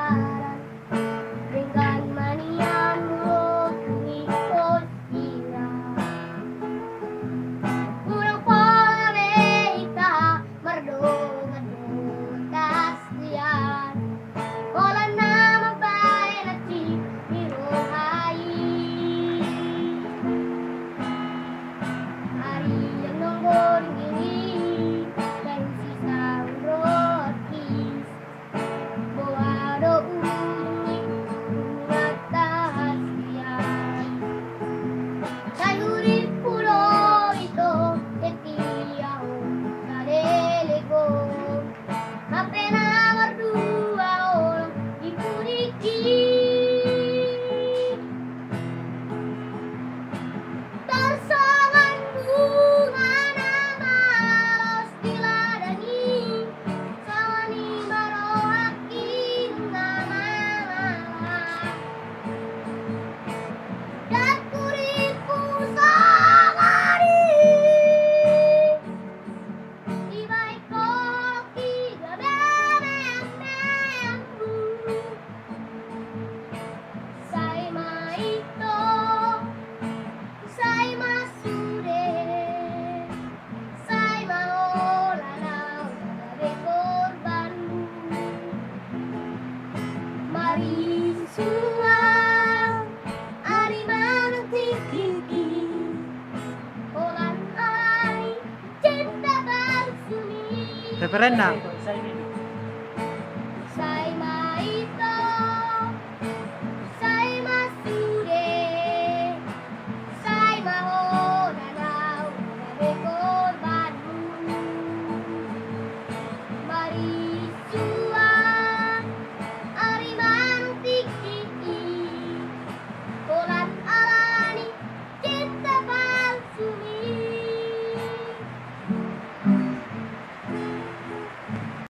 pasaran dengan manian mulut ikut gila. Kurang pola kita merdung kasihan. Pola nama baik nanti dirohai. Hari yang nongol ini dan sisa roti. Bawa douni kasihan. Sayuri pulo itu ketiau kalelego. Kapena berdua orang dikuriki. Tersangan bunga nama los diladani. Sawani baroakin nama dan kuriku sangari. Di baik koki gabemeambu. Sai maito, sai masude, sai maola nautabe korbanmu. Mari semua ari mananti kiki. Olan ai cinta bangsuni. Referenda.